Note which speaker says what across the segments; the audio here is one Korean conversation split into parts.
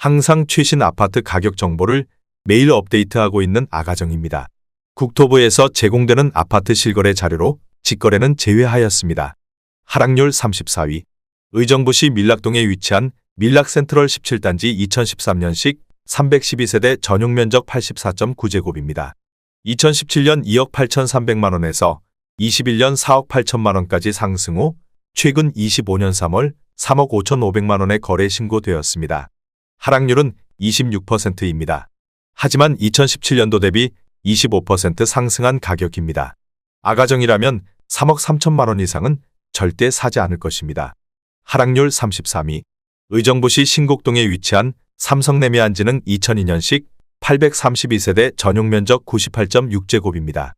Speaker 1: 항상 최신 아파트 가격 정보를 매일 업데이트하고 있는 아가정입니다. 국토부에서 제공되는 아파트 실거래 자료로 직거래는 제외하였습니다. 하락률 34위. 의정부시 밀락동에 위치한 밀락센트럴 17단지 2013년식 312세대 전용 면적 84.9제곱입니다. 2017년 2억 8,300만원에서 21년 4억 8천만원까지 상승 후 최근 25년 3월 3억 5,500만원에 거래 신고되었습니다. 하락률은 26%입니다. 하지만 2017년도 대비 25% 상승한 가격입니다. 아가정이라면 3억 3천만원 이상은 절대 사지 않을 것입니다. 하락률 33위. 의정부시 신곡동에 위치한 삼성레미안지능 2002년식 832세대 전용 면적 98.6제곱입니다.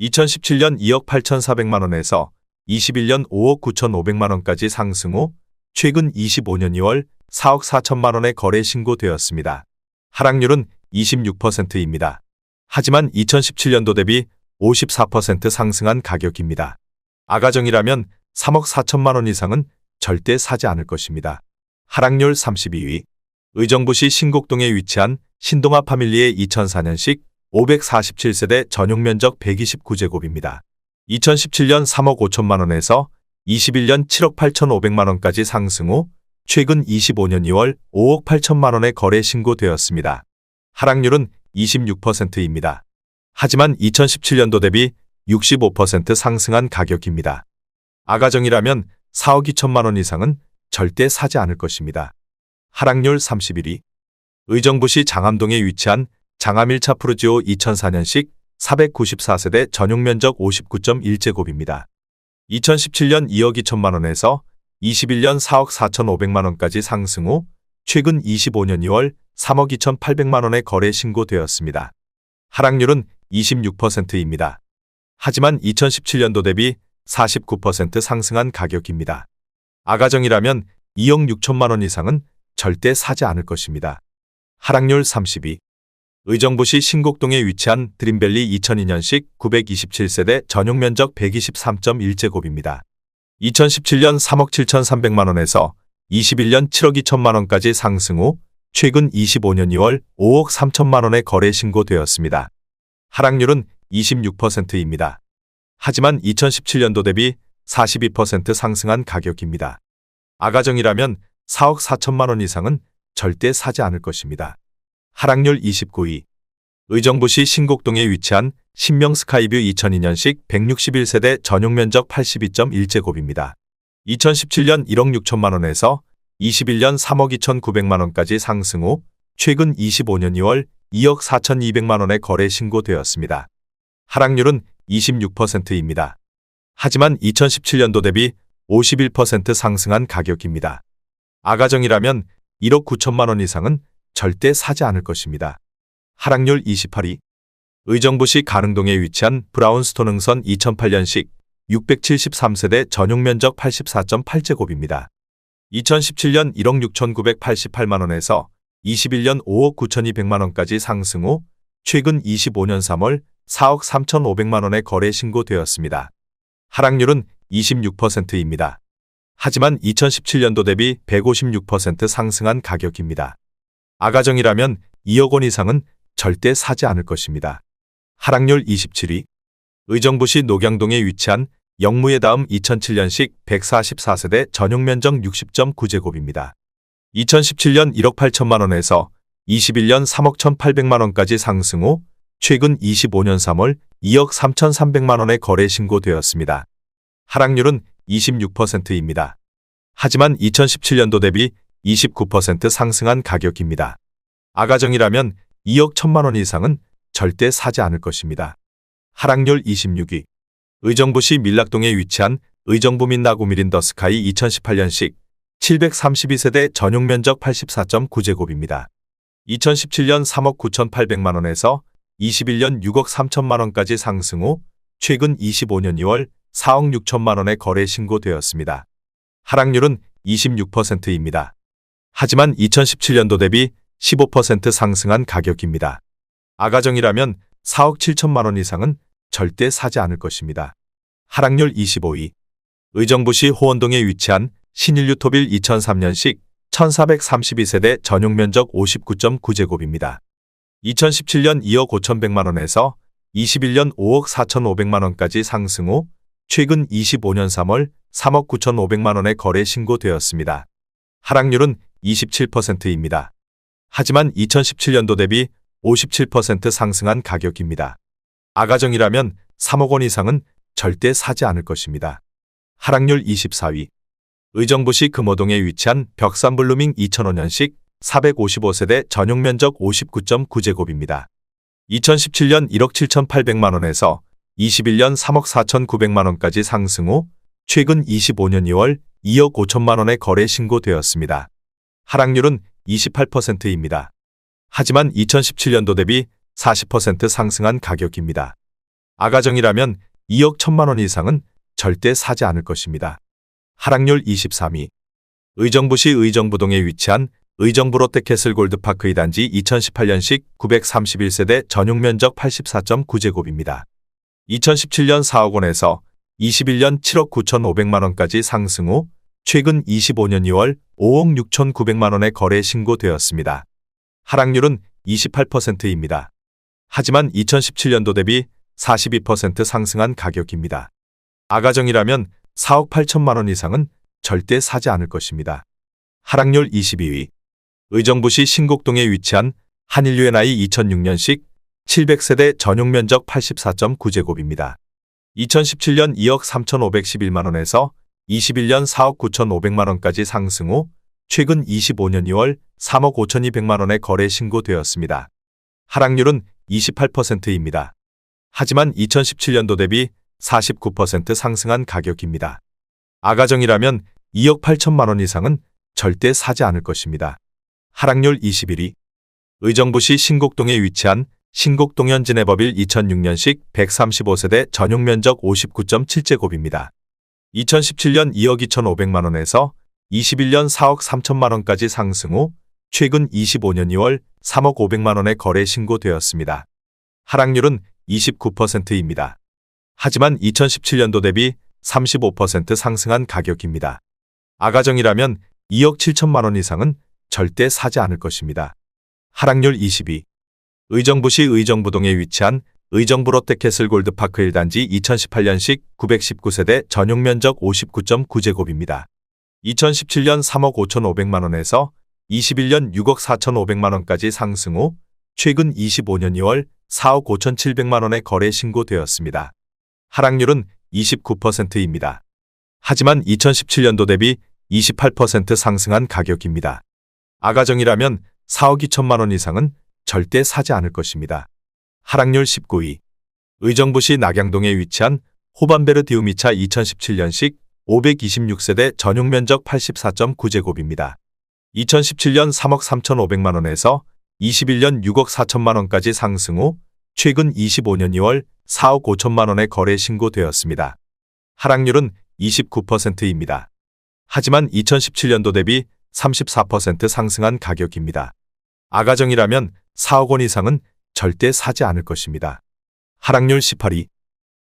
Speaker 1: 2017년 2억 8,400만원에서 21년 5억 9,500만원까지 상승 후 최근 25년 2월 4억 4천만원에 거래 신고되었습니다. 하락률은 26%입니다. 하지만 2017년도 대비 54% 상승한 가격입니다. 아가정이라면 3억 4천만원 이상은 절대 사지 않을 것입니다. 하락률 32위. 의정부시 신곡동에 위치한 신동아 파밀리의 2004년식 547세대 전용 면적 129제곱입니다. 2017년 3억 5천만원에서 21년 7억 8,500만원까지 상승 후 최근 25년 2월 5억 8천만원에 거래 신고되었습니다. 하락률은 26%입니다. 하지만 2017년도 대비 65% 상승한 가격입니다. 아가정이라면 4억 2천만원 이상은 절대 사지 않을 것입니다. 하락률 31위. 의정부시 장암동에 위치한 장암 1차 푸르지오 2004년식 494세대 전용 면적 59.1제곱입니다. 2017년 2억 2천만원에서 21년 4억 4,500만원까지 상승 후 최근 25년 2월 3억 2,800만원에 거래 신고되었습니다. 하락률은 26%입니다. 하지만 2017년도 대비 49% 상승한 가격입니다. 아가정이라면 2억 6천만원 이상은 절대 사지 않을 것입니다. 하락률 30위. 의정부시 신곡동에 위치한 드림밸리 2002년식 927세대 전용 면적 123.1제곱입니다. 2017년 3억 7,300만원에서 21년 7억 2천만원까지 상승 후 최근 25년 2월 5억 3천만원에 거래 신고되었습니다. 하락률은 26%입니다. 하지만 2017년도 대비 42% 상승한 가격입니다. 아가정이라면 4억 4천만원 이상은 절대 사지 않을 것입니다. 하락률 29위. 의정부시 신곡동에 위치한 신명 스카이뷰 2002년식 161세대 전용 면적 82.1제곱입니다. 2017년 1억 6천만원에서 21년 3억 2,900만원까지 상승 후 최근 25년 2월 2억 4,200만원에 거래 신고되었습니다. 하락률은 26%입니다. 하지만 2017년도 대비 51% 상승한 가격입니다. 아가정이라면 1억 9천만원 이상은 절대 사지 않을 것입니다. 하락률 28위. 의정부시 가릉동에 위치한 브라운스톤 흥선 2008년식 673세대 전용 면적 84.8제곱입니다. 2017년 1억 6,988만원에서 21년 5억 9,200만원까지 상승 후 최근 25년 3월 4억 3,500만원에 거래 신고되었습니다. 하락률은 26%입니다. 하지만 2017년도 대비 156% 상승한 가격입니다. 아가정이라면 2억 원 이상은 절대 사지 않을 것입니다. 하락률 27위. 의정부시 녹양동에 위치한 영무의 다음 2007년식 144세대 전용 면적 60.9제곱입니다. 2017년 1억 8천만원에서 21년 3억 1,800만원까지 상승 후 최근 25년 3월 2억 3,300만원에 거래 신고되었습니다. 하락률은 26%입니다. 하지만 2017년도 대비 29% 상승한 가격입니다. 아가정이라면 2억 1천만원 이상은 절대 사지 않을 것입니다. 하락률 26위. 의정부시 밀락동에 위치한 의정부민 나구미린 더스카이 2018년식 732세대 전용 면적 84.9제곱입니다. 2017년 3억 9,800만원에서 21년 6억 3천만원까지 상승 후 최근 25년 2월 4억 6천만원에 거래 신고되었습니다. 하락률은 26%입니다. 하지만 2017년도 대비 15% 상승한 가격입니다. 아가정이라면 4억 7천만원 이상은 절대 사지 않을 것입니다. 하락률 25위. 의정부시 호원동에 위치한 신일유토빌 2003년식 1432세대 전용 면적 59.9제곱입니다. 2017년 2억 5,100만 원에서 21년 5억 4,500만 원까지 상승 후 최근 25년 3월 3억 9,500만 원에 거래 신고되었습니다. 하락률은 27%입니다. 하지만 2017년도 대비 57% 상승한 가격입니다. 아가정이라면 3억 원 이상은 절대 사지 않을 것입니다. 하락률 24위. 의정부시 금호동에 위치한 벽산블루밍 2005년식 455세대 전용 면적 59.9제곱입니다. 2017년 1억 7,800만 원에서 21년 3억 4,900만 원까지 상승 후 최근 25년 2월 2억 5천만 원에 거래 신고되었습니다. 하락률은 28%입니다. 하지만 2017년도 대비 40% 상승한 가격입니다. 아가정이라면 2억 1천만 원 이상은 절대 사지 않을 것입니다. 하락률 23위. 의정부시 의정부동에 위치한 의정부 롯데캐슬 골드파크 2단지 2018년식 931세대 전용 면적 84.9제곱입니다. 2017년 4억 원에서 21년 7억 9,500만 원까지 상승 후 최근 25년 2월 5억 6,900만 원에 거래 신고되었습니다. 하락률은 28%입니다. 하지만 2017년도 대비 42% 상승한 가격입니다. 아가정이라면 4억 8천만 원 이상은 절대 사지 않을 것입니다. 하락률 22위. 의정부시 신곡동에 위치한 한일유엔아이 2006년식 700세대 전용 면적 84.9제곱입니다. 2017년 2억 3,511만 원에서 21년 4억 9,500만 원까지 상승 후 최근 25년 2월 3억 5,200만 원에 거래 신고되었습니다. 하락률은 28%입니다. 하지만 2017년도 대비 49% 상승한 가격입니다. 아가정이라면 2억 8천만 원 이상은 절대 사지 않을 것입니다. 하락률 21위. 의정부시 신곡동에 위치한 신곡동현진해법일 2006년식 135세대 전용 면적 59.7제곱입니다. 2017년 2억 2,500만 원에서 21년 4억 3천만 원까지 상승 후 최근 25년 2월 3억 500만 원에 거래 신고되었습니다. 하락률은 29%입니다. 하지만 2017년도 대비 35% 상승한 가격입니다. 아가정이라면 2억 7천만 원 이상은 절대 사지 않을 것입니다. 하락률 22. 의정부시 의정부동에 위치한 의정부 롯데캐슬 골드파크 1단지 2018년식 919세대 전용 면적 59.9제곱입니다. 2017년 3억 5,500만 원에서 21년 6억 4,500만 원까지 상승 후 최근 25년 2월 4억 5,700만 원에 거래 신고되었습니다. 하락률은 29%입니다. 하지만 2017년도 대비 28% 상승한 가격입니다. 아가정이라면 4억 2천만 원 이상은 절대 사지 않을 것입니다. 하락률 19위. 의정부시 낙양동에 위치한 호반베르디우미차 2017년식 526세대 전용 면적 84.9제곱입니다. 2017년 3억 3,500만 원에서 21년 6억 4천만 원까지 상승 후 최근 25년 2월 4억 5천만 원에 거래 신고되었습니다. 하락률은 29%입니다. 하지만 2017년도 대비 34% 상승한 가격입니다. 아가정이라면 4억 원 이상은 절대 사지 않을 것입니다. 하락률 18위.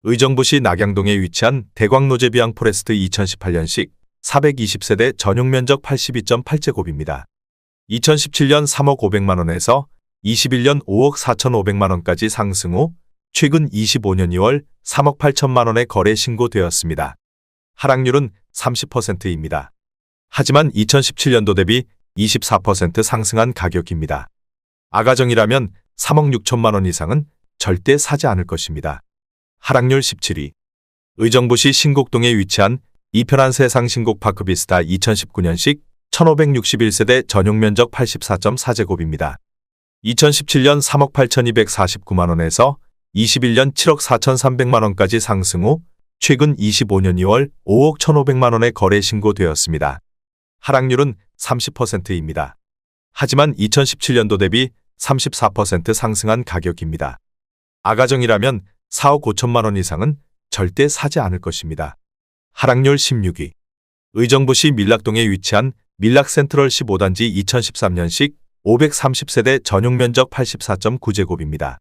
Speaker 1: 의정부시 낙양동에 위치한 대광노제비앙 포레스트 2018년식 420세대 전용 면적 82.8제곱입니다. 2017년 3억 500만 원에서 21년 5억 4,500만 원까지 상승 후 최근 25년 2월 3억 8천만 원에 거래 신고되었습니다. 하락률은 30%입니다. 하지만 2017년도 대비 24% 상승한 가격입니다. 아가정이라면 3억 6천만 원 이상은 절대 사지 않을 것입니다. 하락률 17위. 의정부시 신곡동에 위치한 이편한 세상 신곡파크 비스타 2019년식 1561세대 전용 면적 84.4제곱입니다. 2017년 3억 8,249만 원에서 21년 7억 4,300만 원까지 상승 후 최근 25년 2월 5억 1,500만 원에 거래 신고되었습니다. 하락률은 30%입니다. 하지만 2017년도 대비 34% 상승한 가격입니다. 아가정이라면 4억 5천만 원 이상은 절대 사지 않을 것입니다. 하락률 16위. 의정부시 밀락동에 위치한 밀락센트럴 15단지 2013년식 530세대 전용 면적 84.9제곱입니다.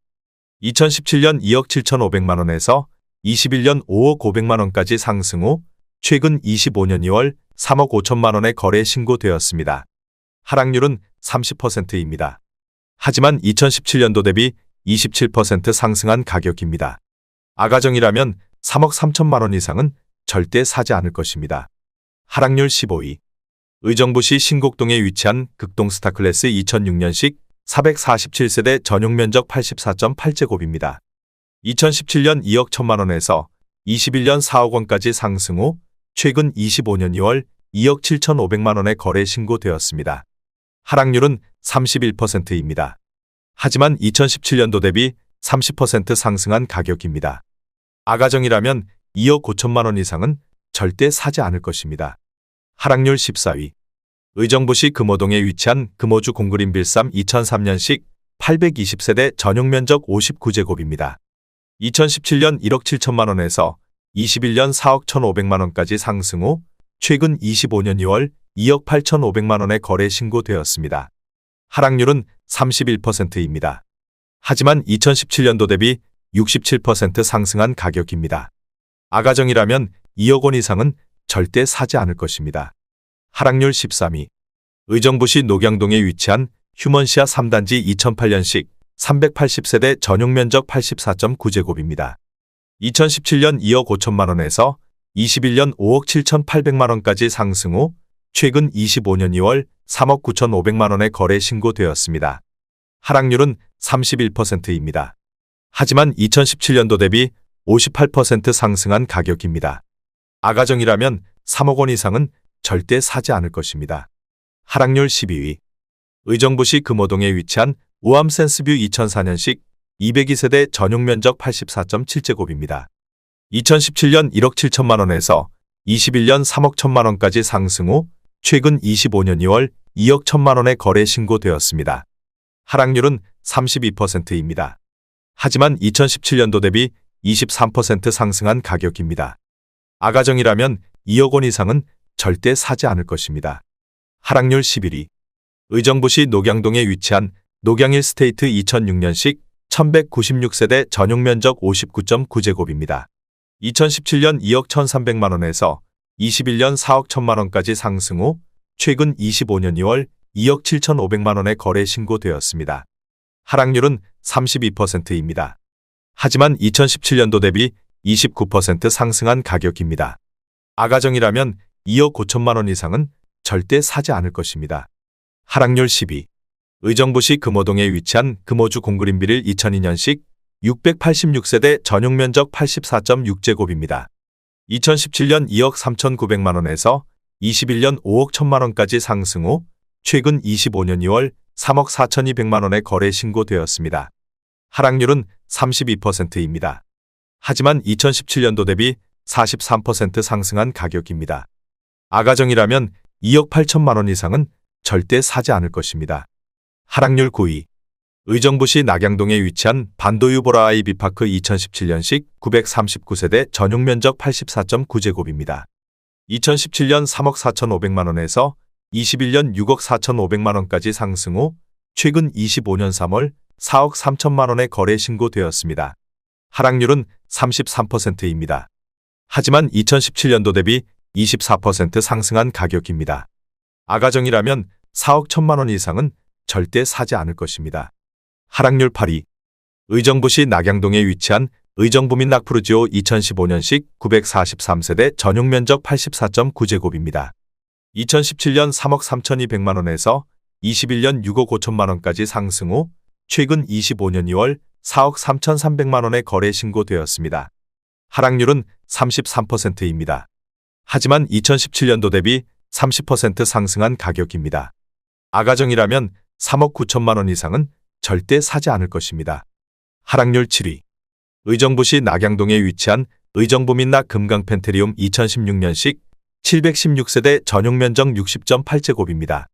Speaker 1: 2017년 2억 7,500만 원에서 21년 5억 500만 원까지 상승 후 최근 25년 2월 3억 5천만 원에 거래 신고되었습니다. 하락률은 30%입니다. 하지만 2017년도 대비 27% 상승한 가격입니다. 아가정이라면 3억 3천만 원 이상은 절대 사지 않을 것입니다. 하락률 15위. 의정부시 신곡동에 위치한 극동 스타클래스 2006년식 447세대 전용 면적 84.8제곱입니다. 2017년 2억 1천만 원에서 21년 4억 원까지 상승 후 최근 25년 2월 2억 7,500만 원에 거래 신고되었습니다. 하락률은 31%입니다. 하지만 2017년도 대비 30% 상승한 가격입니다. 아가정이라면 2억 5천만 원 이상은 절대 사지 않을 것입니다. 하락률 14위. 의정부시 금호동에 위치한 금호주 공그린 빌삼 2003년식 820세대 전용 면적 59제곱입니다. 2017년 1억 7천만 원에서 21년 4억 1,500만 원까지 상승 후 최근 25년 2월 2억 8,500만 원에 거래 신고되었습니다. 하락률은 31%입니다. 하지만 2017년도 대비 67% 상승한 가격입니다. 아가정이라면 2억 원 이상은 절대 사지 않을 것입니다. 하락률 13위. 의정부시 녹양동에 위치한 휴먼시아 3단지 2008년식 380세대 전용 면적 84.9제곱입니다. 2017년 2억 5천만 원에서 21년 5억 7,800만 원까지 상승 후 최근 25년 2월 3억 9,500만 원에 거래 신고되었습니다. 하락률은 31%입니다. 하지만 2017년도 대비 58% 상승한 가격입니다. 아가정이라면 3억 원 이상은 절대 사지 않을 것입니다. 하락률 12위. 의정부시 금호동에 위치한 우암 센스뷰 2004년식 202세대 전용 면적 84.7제곱입니다. 2017년 1억 7천만 원에서 21년 3억 1천만 원까지 상승 후 최근 25년 2월 2억 1천만 원에 거래 신고되었습니다. 하락률은 32%입니다. 하지만 2017년도 대비 23% 상승한 가격입니다. 아가정이라면 2억 원 이상은 절대 사지 않을 것입니다. 하락률 11위. 의정부시 녹양동에 위치한 녹양일 스테이트 2006년식 1196세대 전용 면적 59.9제곱입니다. 2017년 2억 1,300만 원에서 21년 4억 1천만 원까지 상승 후 최근 25년 2월 2억 7,500만 원에 거래 신고되었습니다. 하락률은 32%입니다. 하지만 2017년도 대비 29% 상승한 가격입니다. 아가정이라면 2억 5천만 원 이상은 절대 사지 않을 것입니다. 하락률 10위. 의정부시 금호동에 위치한 금호주 공그린빌 2002년식 686세대 전용 면적 84.6제곱입니다. 2017년 2억 3,900만 원에서 21년 5억 1천만 원까지 상승 후 최근 25년 2월 3억 4,200만 원에 거래 신고되었습니다. 하락률은 32%입니다. 하지만 2017년도 대비 43% 상승한 가격입니다. 아가정이라면 2억 8천만 원 이상은 절대 사지 않을 것입니다. 하락률 9위. 의정부시 낙양동에 위치한 반도유보라 아이비파크 2017년식 939세대 전용 면적 84.9제곱입니다. 2017년 3억 4,500만 원에서 21년 6억 4,500만 원까지 상승 후 최근 25년 3월 4억 3천만 원에 거래 신고되었습니다. 하락률은 33%입니다. 하지만 2017년도 대비 24% 상승한 가격입니다. 아가정이라면 4억 1천만 원 이상은 절대 사지 않을 것입니다. 하락률 8위. 의정부시 낙양동에 위치한 의정부민 낙푸르지오 2015년식 943세대 전용 면적 84.9제곱입니다. 2017년 3억 3,200만 원에서 21년 6억 5천만 원까지 상승 후 최근 25년 2월 4억 3,300만 원에 거래 신고되었습니다. 하락률은 33%입니다. 하지만 2017년도 대비 30% 상승한 가격입니다. 아가정이라면 3억 9천만 원 이상은 절대 사지 않을 것입니다. 하락률 7위. 의정부시 낙양동에 위치한 의정부민낙 금강펜테리움 2016년식 716세대 전용 면적 60.8제곱입니다.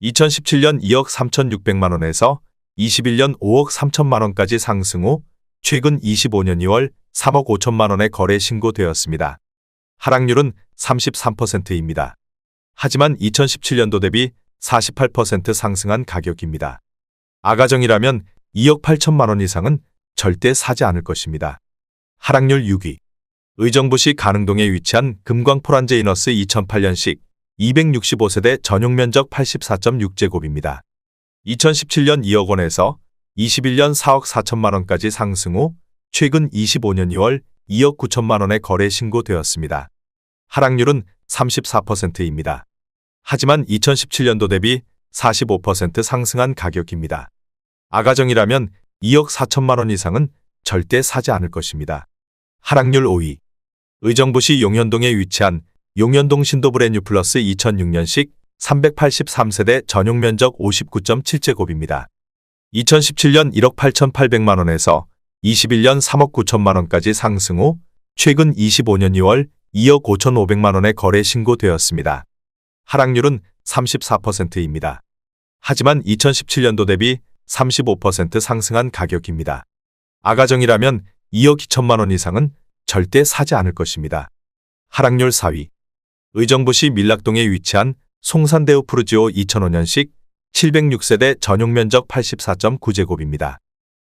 Speaker 1: 2017년 2억 3,600만 원에서 21년 5억 3천만 원까지 상승 후 최근 25년 2월 3억 5천만 원에 거래 신고되었습니다. 하락률은 33%입니다. 하지만 2017년도 대비 48% 상승한 가격입니다. 아가정이라면 2억 8천만 원 이상은 절대 사지 않을 것입니다. 하락률 6위. 의정부시 가능동에 위치한 금광포란제 이너스 2008년식 265세대 전용 면적 84.6제곱입니다. 2017년 2억 원에서 21년 4억 4천만 원까지 상승 후 최근 25년 2월 2억 9천만 원에 거래 신고되었습니다. 하락률은 34%입니다. 하지만 2017년도 대비 45% 상승한 가격입니다. 아가정이라면 2억 4천만 원 이상은 절대 사지 않을 것입니다. 하락률 5위. 의정부시 용현동에 위치한 용현동 신도브레뉴 플러스 2006년식 383세대 전용 면적 59.7제곱입니다. 2017년 1억 8,800만 원에서 21년 3억 9천만 원까지 상승 후 최근 25년 2월 2억 5,500만 원에 거래 신고되었습니다. 하락률은 34%입니다. 하지만 2017년도 대비 35% 상승한 가격입니다. 아가정이라면 2억 2천만 원 이상은 절대 사지 않을 것입니다. 하락률 4위. 의정부시 밀락동에 위치한 송산대우 푸르지오 2005년식 706세대 전용 면적 84.9제곱입니다.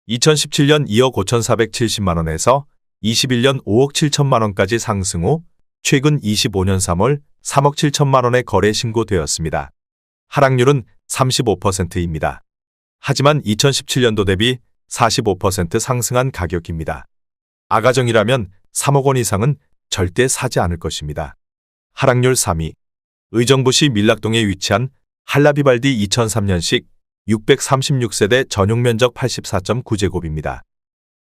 Speaker 1: 2017년 2억 5,470만 원에서 21년 5억 7천만 원까지 상승 후 최근 25년 3월 3억 7천만 원에 거래 신고되었습니다. 하락률은 35%입니다. 하지만 2017년도 대비 45% 상승한 가격입니다. 아가정이라면 3억 원 이상은 절대 사지 않을 것입니다. 하락률 3위. 의정부시 밀락동에 위치한 할라비발디 2003년식 636세대 전용 면적 84.9제곱입니다.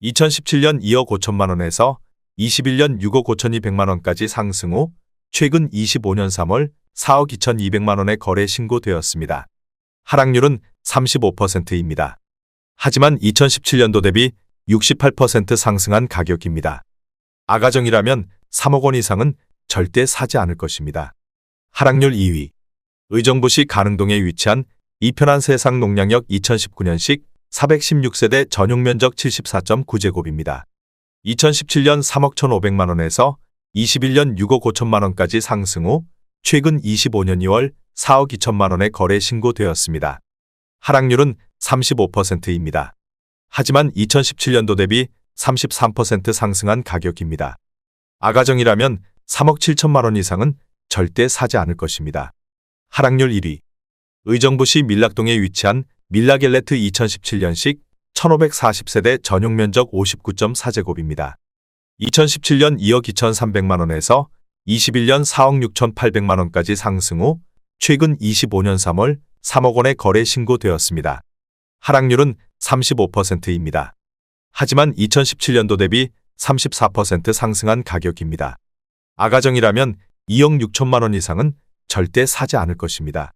Speaker 1: 2017년 2억 5천만 원에서 21년 6억 5,200만 원까지 상승 후 최근 25년 3월 4억 2,200만 원에 거래 신고되었습니다. 하락률은 35%입니다. 하지만 2017년도 대비 68% 상승한 가격입니다. 아가정이라면 3억 원 이상은 절대 사지 않을 것입니다. 하락률 2위. 의정부시 가능동에 위치한 이편한 세상 농량역 2019년식 416세대 전용 면적 74.9제곱입니다. 2017년 3억 1,500만 원에서 21년 6억 5천만 원까지 상승 후 최근 25년 2월 4억 2천만 원에 거래 신고되었습니다. 하락률은 35%입니다. 하지만 2017년도 대비 33% 상승한 가격입니다. 아가정이라면 3억 7천만 원 이상은 절대 사지 않을 것입니다. 하락률 1위. 의정부시 밀락동에 위치한 밀라겔레트 2017년식 1540세대 전용 면적 59.4제곱입니다. 2017년 2억 2,300만 원에서 21년 4억 6,800만 원까지 상승 후 최근 25년 3월 3억 원에 거래 신고되었습니다. 하락률은 35%입니다. 하지만 2017년도 대비 34% 상승한 가격입니다. 아가정이라면 2억 6천만 원 이상은 절대 사지 않을 것입니다.